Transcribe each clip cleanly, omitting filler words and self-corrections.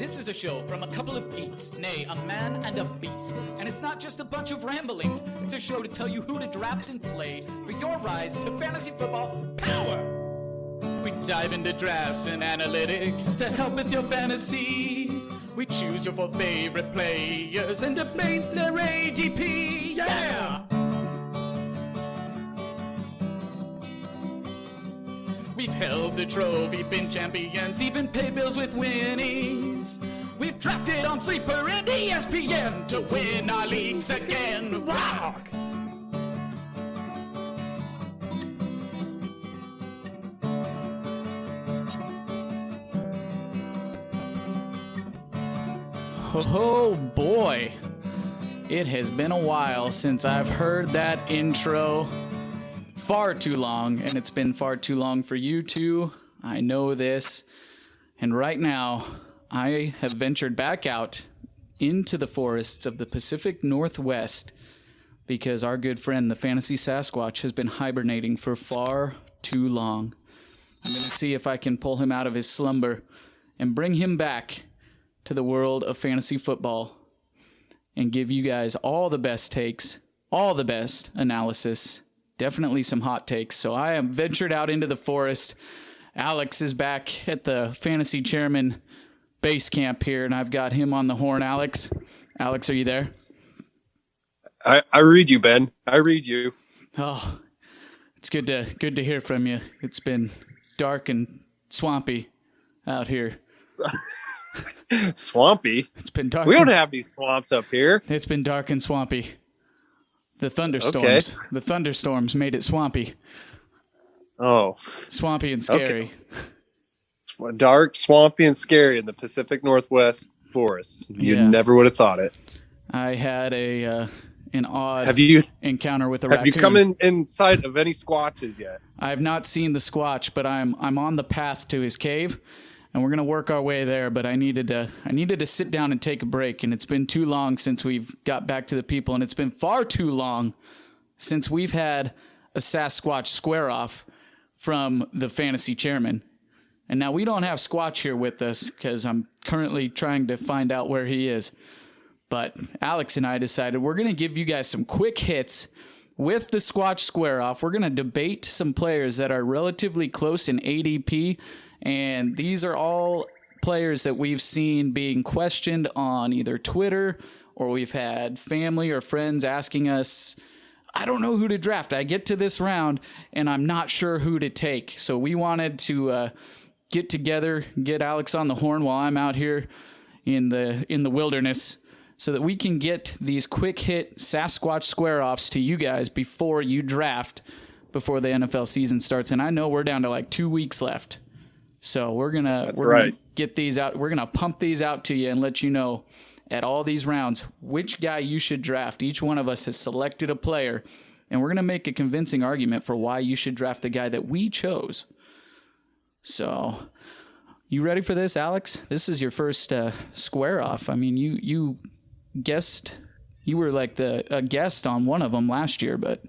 This is a show from a couple of geeks, nay, a man and a beast. And it's not just a bunch of ramblings, it's a show to tell you who to draft and play for your rise to fantasy football power. We dive into drafts and analytics to help with your fantasy. We choose your 4 favorite players and debate their ADP. Yeah! We've held the trophy, been champions, even paid bills with winnings. We've drafted on Sleeper and ESPN to win our leagues again. Rock! Oh boy, it has been a while since I've heard that intro. Far too long, and it's been far too long for you too. I know this. And right now, I have ventured back out into the forests of the Pacific Northwest because our good friend, the Fantasy Sasquatch, has been hibernating for far too long. I'm going to see if I can pull him out of his slumber and bring him back to the world of fantasy football and give you guys all the best takes, all the best analysis, definitely some hot takes. So I am ventured out into the forest. Alex is back at the Fantasy Chairman base camp here, and I've got him on the horn. Alex, are you there? I read you, Ben. I read you. Oh, it's good to hear from you. It's been dark and swampy out here. Swampy? It's been dark. We don't have these swamps up here. It's been dark and swampy. The thunderstorms made it swampy. Oh. Swampy and scary. Okay. Dark, swampy, and scary in the Pacific Northwest forests. You never would have thought it. I had an odd encounter with a raccoon. Have you come inside of any squatches yet? I have not seen the squatch, but I'm on the path to his cave, and we're gonna work our way there. But I needed to sit down and take a break, and it's been too long since we've got back to the people, and it's been far too long since we've had a Sasquatch square off from the Fantasy Chairman. And now we don't have Squatch here with us because I'm currently trying to find out where he is. But Alex and I decided we're going to give you guys some quick hits with the Squatch square off. We're going to debate some players that are relatively close in ADP. And these are all players that we've seen being questioned on either Twitter, or we've had family or friends asking us, I don't know who to draft. I get to this round and I'm not sure who to take. So we wanted to get together, get Alex on the horn while I'm out here in the wilderness, so that we can get these quick hit Sasquatch square offs to you guys before you draft, before the NFL season starts. And I know we're down to like 2 weeks left. So we're gonna get these out. We're gonna pump these out to you and let you know at all these rounds which guy you should draft. Each one of us has selected a player, and we're gonna make a convincing argument for why you should draft the guy that we chose. So, you ready for this, Alex? This is your first square off. I mean, you guessed, you were like a guest on one of them last year, but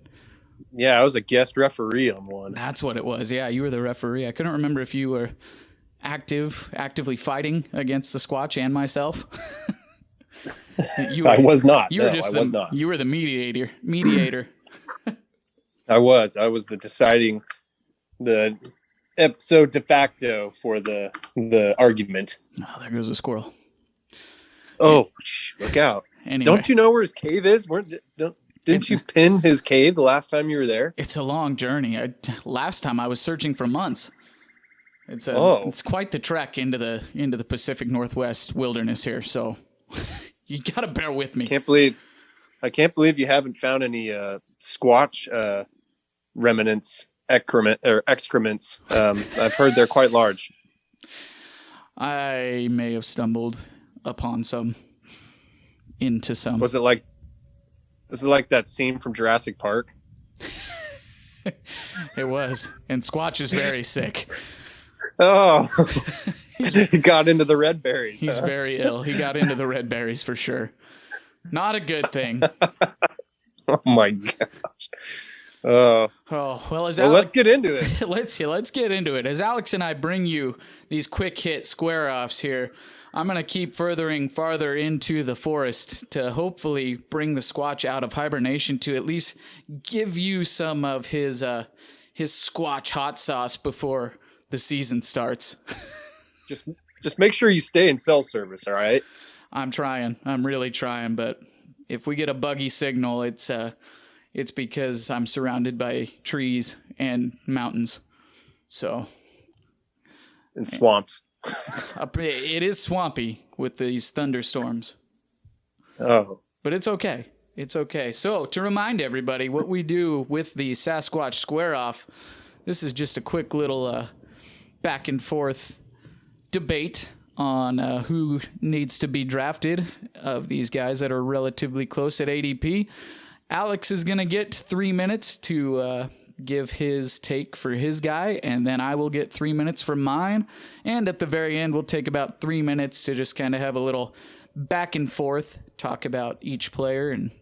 yeah, I was a guest referee on one. That's what it was. Yeah, you were the referee. I couldn't remember if you were actively fighting against the Squatch and myself. I was not. You were the mediator. I was the episode de facto for the argument. Oh, there goes a squirrel. Oh, look out. Anyway. Don't you know where his cave is? Didn't you pin his cave the last time you were there? It's a long journey. Last time I was searching for months. It's quite the trek into the Pacific Northwest wilderness here. So you got to bear with me. I can't believe you haven't found any Squatch remnants, excrements. I've heard they're quite large. I may have stumbled upon some. Into some. Was it like that scene from Jurassic Park? It was. And Squatch is very sick. Oh, he got into the red berries. He's very ill. He got into the red berries for sure. Not a good thing. Oh my gosh. Oh, Oh, well, as well, let's Alex, get into it. let's get into it. As Alex and I bring you these quick hit square offs here, I'm going to keep furthering farther into the forest to hopefully bring the Squatch out of hibernation to at least give you some of his Squatch hot sauce before the season starts. Just make sure you stay in cell service, all right? I'm trying. I'm really trying, but if we get a buggy signal, it's because I'm surrounded by trees and mountains. So, In swamps. it is swampy with these thunderstorms, Oh, but it's okay. It's okay. So, to remind everybody what we do with the Sasquatch Square Off, this is just a quick little back and forth debate on who needs to be drafted of these guys that are relatively close at ADP. Alex is going to get 3 minutes to give his take for his guy, and then I will get 3 minutes for mine. And at the very end, we'll take about 3 minutes to just kind of have a little back and forth, talk about each player and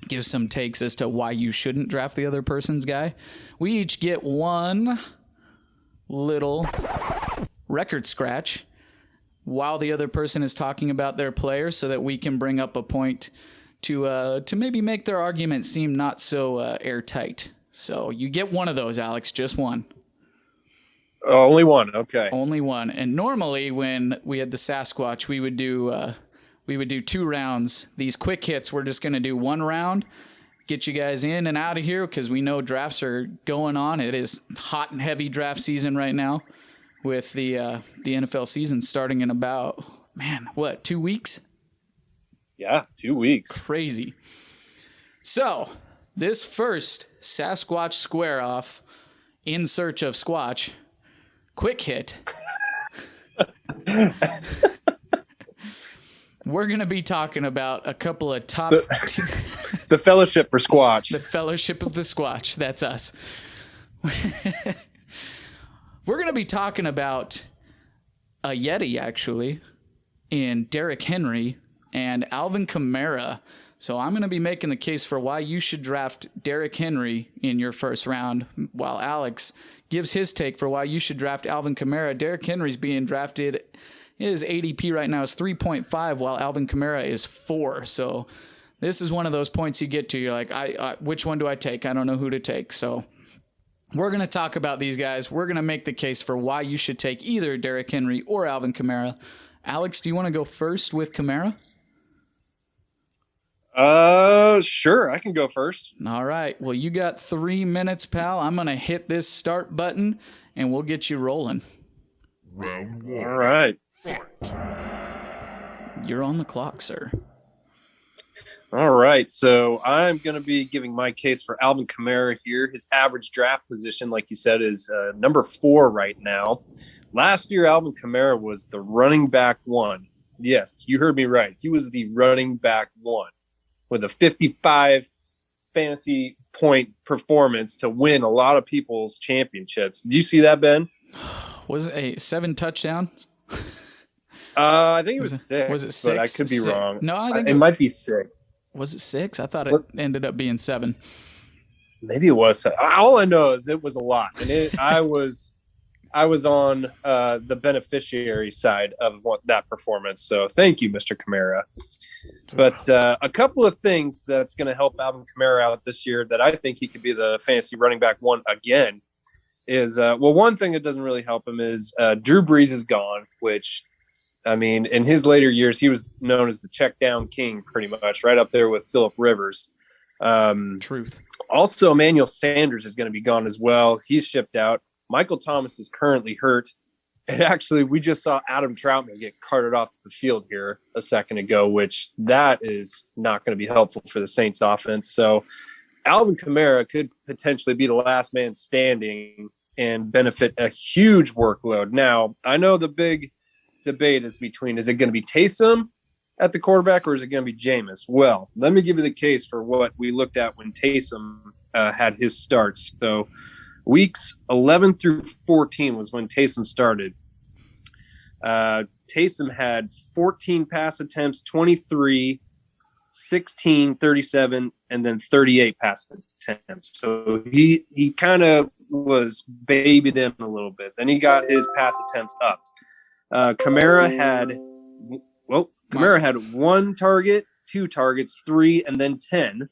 give some takes as to why you shouldn't draft the other person's guy. We each get one little record scratch while the other person is talking about their player so that we can bring up a point to maybe make their argument seem not so airtight. So you get one of those, Alex, just one. only one. Okay. Only one. And normally when we had the Sasquatch, we would do 2 rounds. These quick hits, we're just going to do 1 round, get you guys in and out of here because we know drafts are going on. It is hot and heavy draft season right now with the NFL season starting in about, 2 weeks? Yeah, 2 weeks. Crazy. So, this first Sasquatch Square Off, in search of Squatch, quick hit. We're going to be talking about a couple of top... The Fellowship for Squatch. The Fellowship of the Squatch. That's us. We're going to be talking about a Yeti, actually, in Derrick Henry and Alvin Kamara. So I'm going to be making the case for why you should draft Derrick Henry in your first round, while Alex gives his take for why you should draft Alvin Kamara. Derrick Henry's being drafted. His ADP right now is 3.5, while Alvin Kamara is 4. So this is one of those points you get to. You're like, which one do I take? I don't know who to take. So we're going to talk about these guys. We're going to make the case for why you should take either Derrick Henry or Alvin Kamara. Alex, do you want to go first with Kamara? Sure. I can go first. All right. Well, you got 3 minutes, pal. I'm going to hit this start button, and we'll get you rolling. Round 1. All right. You're on the clock, sir. All right. So I'm going to be giving my case for Alvin Kamara here. His average draft position, like you said, is number 4 right now. Last year, Alvin Kamara was the running back 1. Yes, you heard me right. He was the running back 1 with a 55 fantasy point performance to win a lot of people's championships. Did you see that, Ben? Was it a 7 touchdown? I think it was 6. Was it 6? But I could be wrong. No, I think it might be 6. Was it 6? I thought it ended up being 7. Maybe it was. All I know is it was a lot, and I was on the beneficiary side of that performance. So thank you, Mr. Kamara. But a couple of things that's going to help Alvin Kamara out this year that I think he could be the fantasy running back 1 again is, one thing that doesn't really help him is Drew Brees is gone, which, I mean, in his later years, he was known as the check down king pretty much, right up there with Phillip Rivers. Truth. Also, Emmanuel Sanders is going to be gone as well. He's shipped out. Michael Thomas is currently hurt. And actually, we just saw Adam Troutman get carted off the field here a second ago, which that is not going to be helpful for the Saints offense. So Alvin Kamara could potentially be the last man standing and benefit a huge workload. Now, I know the big debate is between, is it going to be Taysom at the quarterback or is it going to be Jameis? Well, let me give you the case for what we looked at when Taysom had his starts. So weeks 11 through 14 was when Taysom started. Taysom had 14 pass attempts, 23, 16, 37, and then 38 pass attempts. So he kind of was babied in a little bit. Then he got his pass attempts up. Kamara had 1 target, 2 targets, 3, and then 10.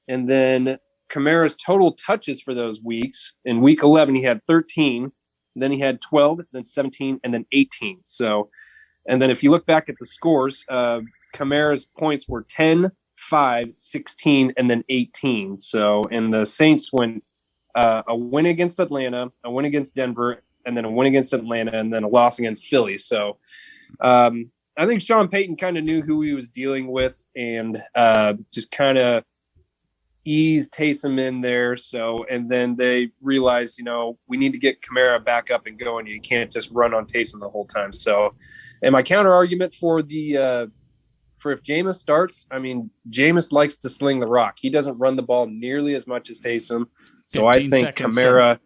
And then Kamara's total touches for those weeks, in week 11, he had 13. Then he had 12, then 17, and then 18. So, and then if you look back at the scores, Kamara's points were 10, 5, 16, and then 18. So, and the Saints went a win against Atlanta, a win against Denver, and then a win against Atlanta, and then a loss against Philly. So, I think Sean Payton kind of knew who he was dealing with, and just kind of eased Taysom in there. So, and then they realized, we need to get Kamara back up and going. You can't just run on Taysom the whole time. So, and my counter argument for if Jameis starts, Jameis likes to sling the rock. He doesn't run the ball nearly as much as Taysom. So I think Kamara,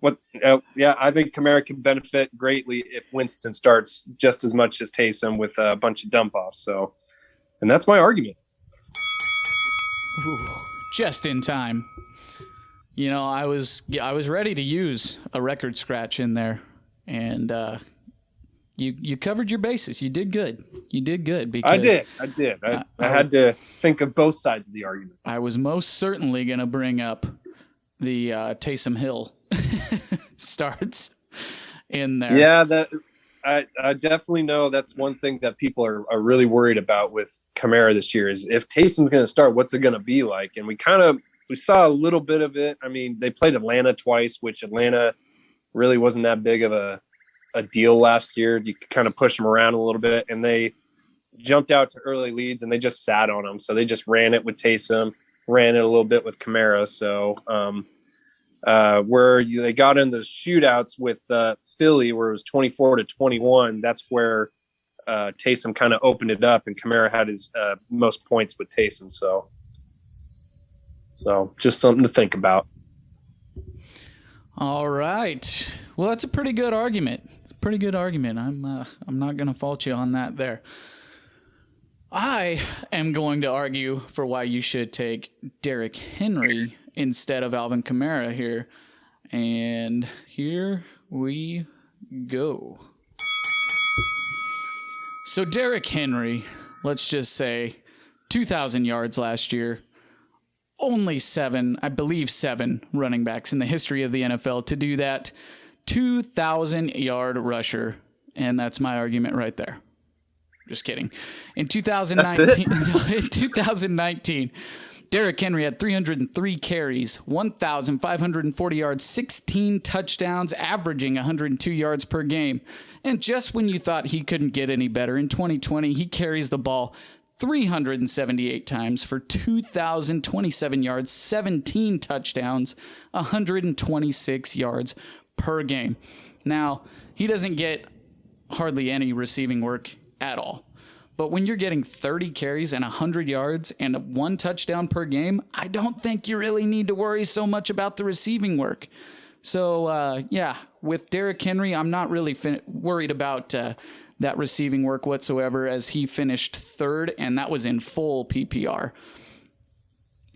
I think Kamara can benefit greatly if Winston starts just as much as Taysom with a bunch of dump offs. So, and that's my argument. Ooh, just in time. I was ready to use a record scratch in there, and you covered your bases. You did good. Because I did. I had to think of both sides of the argument. I was most certainly going to bring up the Taysom Hill starts in there. Yeah, I definitely know that's one thing that people are really worried about with Kamara this year is if Taysom's going to start, what's it going to be like? And we saw a little bit of it. They played Atlanta twice, which Atlanta really wasn't that big of a deal last year. You could kind of push them around a little bit, and they jumped out to early leads, and they just sat on them. So they just ran it with Taysom, ran it a little bit with Kamara. So they got in the shootouts with Philly, where it was 24-21. That's where Taysom kind of opened it up, and Kamara had his most points with Taysom. So just something to think about. All right. Well, that's a pretty good argument. I'm not going to fault you on that there. I am going to argue for why you should take Derrick Henry instead of Alvin Kamara here. And here we go. So Derrick Henry, let's just say 2,000 yards last year. Only 7 running backs in the history of the NFL to do that. 2,000-yard rusher. And that's my argument right there. Just kidding. In 2019, Derrick Henry had 303 carries, 1,540 yards, 16 touchdowns, averaging 102 yards per game. And just when you thought he couldn't get any better, in 2020, he carries the ball 378 times for 2,027 yards, 17 touchdowns, 126 yards per game. Now, he doesn't get hardly any receiving work at all. But when you're getting 30 carries and 100 yards and 1 touchdown per game, I don't think you really need to worry so much about the receiving work. So, with Derrick Henry, I'm not really worried about that receiving work whatsoever, as he finished 3rd, and that was in full PPR.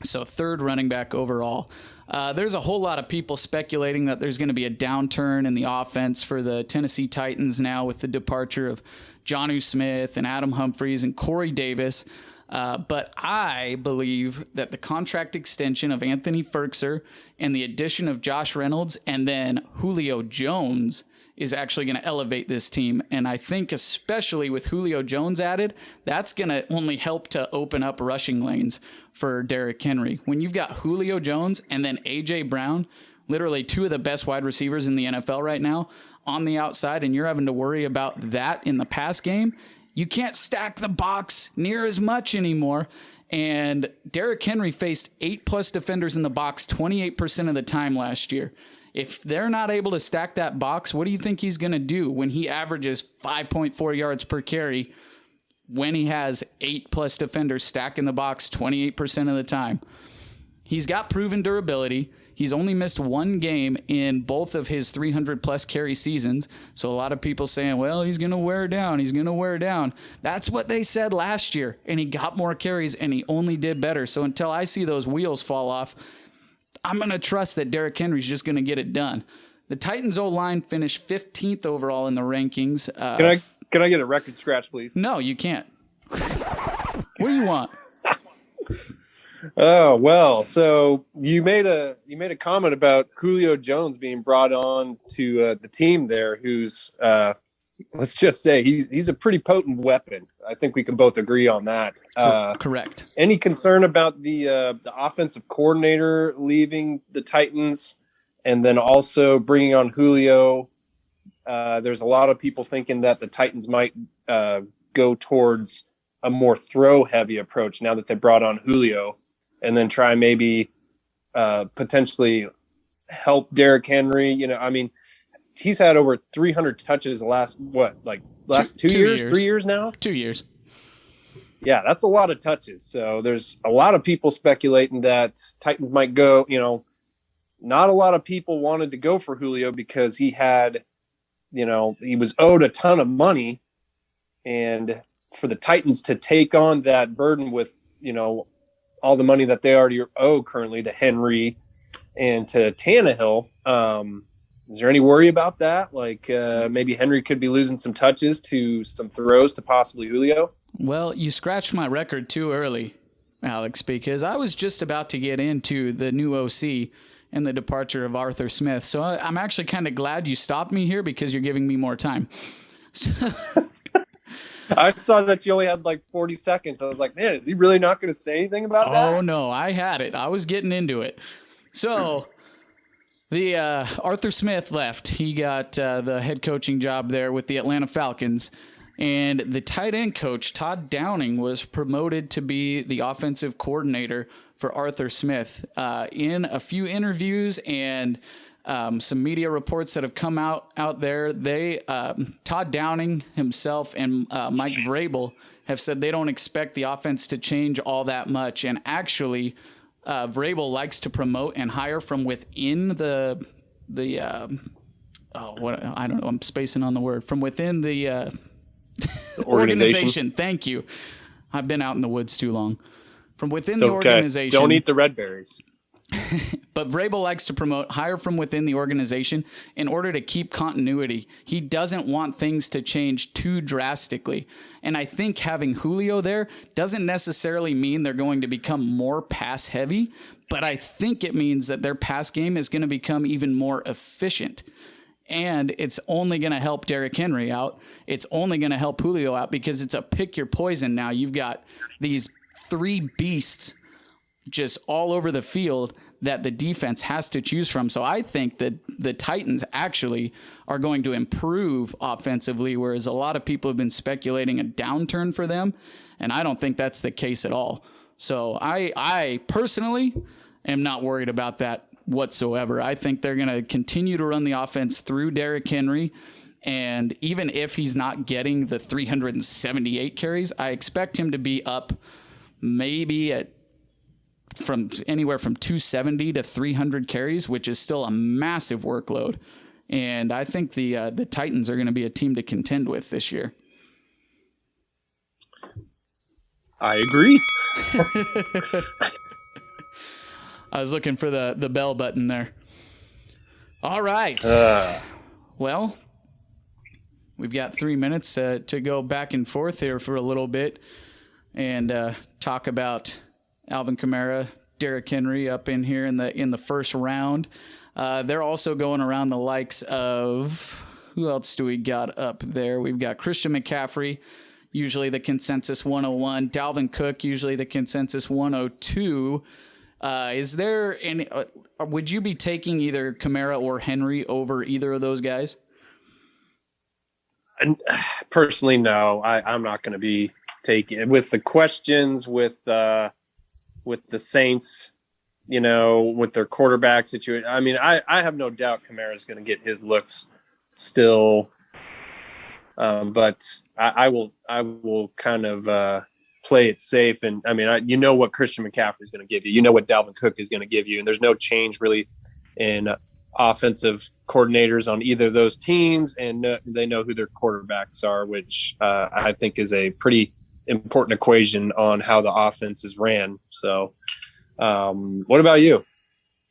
So 3rd running back overall. There's a whole lot of people speculating that there's going to be a downturn in the offense for the Tennessee Titans now with the departure of Jonnu Smith and Adam Humphries and Corey Davis. But I believe that the contract extension of Anthony Ferkser and the addition of Josh Reynolds and then Julio Jones is actually going to elevate this team. And I think especially with Julio Jones added, that's going to only help to open up rushing lanes for Derrick Henry. When you've got Julio Jones and then A.J. Brown, literally 2 of the best wide receivers in the NFL right now, on the outside, and you're having to worry about that in the pass game, you can't stack the box near as much anymore. And Derrick Henry faced 8+ defenders in the box 28% of the time last year. If they're not able to stack that box, what do you think he's going to do when he averages 5.4 yards per carry when he has 8+ defenders stacking the box 28% of the time? He's got proven durability. He's only missed one game in both of his 300-plus carry seasons. So a lot of people saying, well, he's going to wear down. He's going to wear down. That's what they said last year. And he got more carries, and he only did better. So until I see those wheels fall off, I'm going to trust that Derrick Henry's just going to get it done. The Titans' O-line finished 15th overall in the rankings. Can I get a record scratch, please? No, you can't. What do you want? Oh, well, so you made a comment about Julio Jones being brought on to the team there, who's let's just say he's a pretty potent weapon. I think we can both agree on that. Correct. Any concern about the offensive coordinator leaving the Titans and then also bringing on Julio? There's a lot of people thinking that the Titans might go towards a more throw-heavy approach now that they brought on Julio, and then try maybe potentially help Derrick Henry. You know, I mean, he's had over 300 touches the last 2 years, 3 years now? 2 years. Yeah, that's a lot of touches. So there's a lot of people speculating that Titans might go, you know, not a lot of people wanted to go for Julio because he had, you know, he was owed a ton of money, and for the Titans to take on that burden with, you know, all the money that they already owe currently to Henry and to Tannehill. Is there any worry about that? Like maybe Henry could be losing some touches to some throws to possibly Julio? Well, you scratched my record too early, Alex, because I was just about to get into the new OC and the departure of Arthur Smith. So I'm actually kind of glad you stopped me here because you're giving me more time. I saw that you only had like 40 seconds. I was like, man, is he really not going to say anything about that? Oh, no, I had it. I was getting into it. So the Arthur Smith left. He got the head coaching job there with the Atlanta Falcons. And the tight end coach, Todd Downing, was promoted to be the offensive coordinator for Arthur Smith. In a few interviews and some media reports that have come out there, Todd Downing himself and Mike Vrabel have said they don't expect the offense to change all that much. And actually, Vrabel likes to promote and hire from within the I don't know, I'm spacing on the word, from within the organization. Thank you. I've been out in the woods too long. From within the organization. Don't eat the red berries. But Vrabel likes to hire from within the organization in order to keep continuity. He doesn't want things to change too drastically. And I think having Julio there doesn't necessarily mean they're going to become more pass heavy, but I think it means that their pass game is going to become even more efficient. And it's only going to help Derrick Henry out. It's only going to help Julio out because it's a pick your poison now. You've got these three beasts just all over the field that the defense has to choose from. So I think that the Titans actually are going to improve offensively, whereas a lot of people have been speculating a downturn for them, and I don't think that's the case at all. So I personally am not worried about that whatsoever. I think they're going to continue to run the offense through Derrick Henry, and even if he's not getting the 378 carries, I expect him to be up maybe from anywhere from 270 to 300 carries, which is still a massive workload. And I think the Titans are going to be a team to contend with this year. I agree. I was looking for the bell button there. All right. Well, we've got 3 minutes to go back and forth here for a little bit and talk about Alvin Kamara, Derrick Henry up in here in the first round. They're also going around the likes of, who else do we got up there? We've got Christian McCaffrey, usually the consensus 101. Dalvin Cook, usually the consensus 102. Is there any? Would you be taking either Kamara or Henry over either of those guys? And personally, no. I'm not going to be taking with the questions with the Saints, you know, with their quarterback situation. I mean, I have no doubt Kamara is going to get his looks still, but I will kind of play it safe. And I mean, you know what Christian McCaffrey is going to give you. You know what Dalvin Cook is going to give you. And there's no change really in offensive coordinators on either of those teams. And they know who their quarterbacks are, which I think is a pretty important equation on how the offense is ran. So what about you?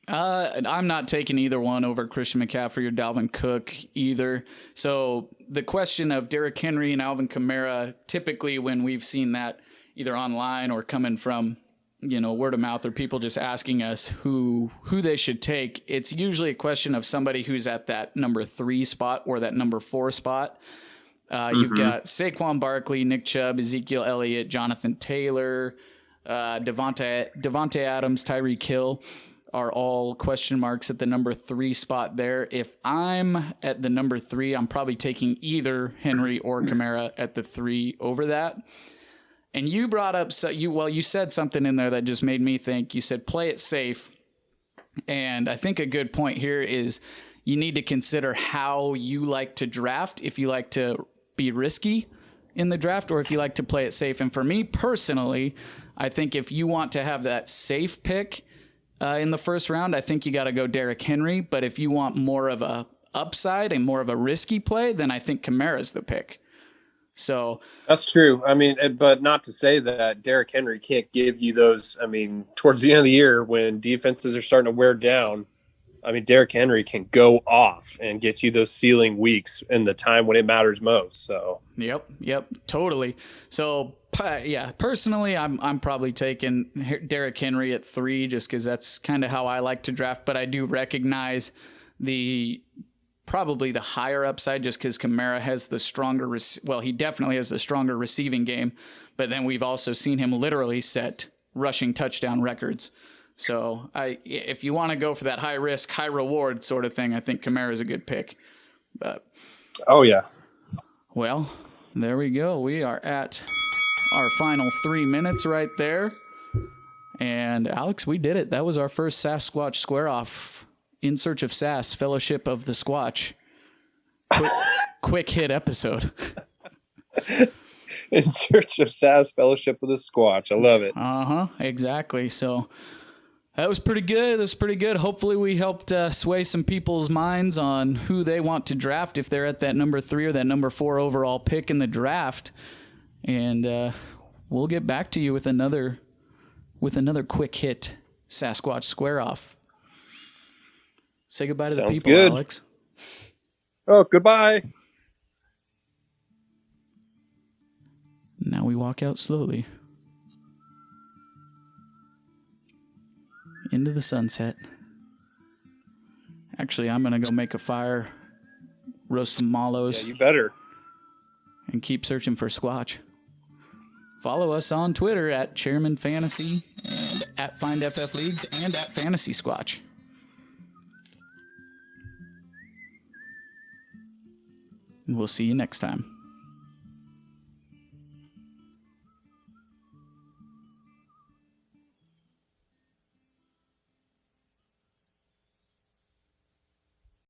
I'm not taking either one over Christian McCaffrey or Dalvin Cook either. So the question of Derrick Henry and Alvin Kamara, typically when we've seen that either online or coming from, word of mouth or people just asking us who they should take, it's usually a question of somebody who's at that number 3 spot or that number 4 spot. You've got Saquon Barkley, Nick Chubb, Ezekiel Elliott, Jonathan Taylor, Devontae Adams, Tyreek Hill are all question marks at the number 3 spot there. If I'm at the number 3, I'm probably taking either Henry or Kamara at the 3 over that. And you brought up, you said something in there that just made me think. You said play it safe. And I think a good point here is you need to consider how you like to draft, if you like to be risky in the draft or if you like to play it safe. And for me personally, I think if you want to have that safe pick in the first round, I think you got to go Derrick Henry. But if you want more of a upside and more of a risky play, then I think Kamara's the pick. So that's true. I mean, but not to say that Derrick Henry can't give you those. I mean, towards the end of the year when defenses are starting to wear down, I mean, Derrick Henry can go off and get you those ceiling weeks in the time when it matters most. So Yep, totally. So yeah, personally, I'm probably taking Derrick Henry at 3 just because that's kind of how I like to draft. But I do recognize probably the higher upside just because Kamara has the stronger, he definitely has the stronger receiving game. But then we've also seen him literally set rushing touchdown records. So if you want to go for that high risk, high reward sort of thing, I think Kamara is a good pick. But oh yeah. Well, there we go. We are at our final 3 minutes right there. And Alex, we did it. That was our first Sasquatch Square Off in Search of Sass, Fellowship of the Squatch. Quick hit episode. In Search of Sass, Fellowship of the Squatch. I love it. Exactly. So that was pretty good. Hopefully we helped sway some people's minds on who they want to draft if they're at that number 3 or that number 4 overall pick in the draft. And we'll get back to you with another quick hit Sasquatch Square Off. Say goodbye to the people, good. Alex. Oh, goodbye. Now we walk out slowly into the sunset. Actually, I'm going to go make a fire, roast some mallows. Yeah, you better. And keep searching for Squatch. Follow us on Twitter at Chairman Fantasy and at FindFF Leagues and at Fantasy Squatch. We'll see you next time.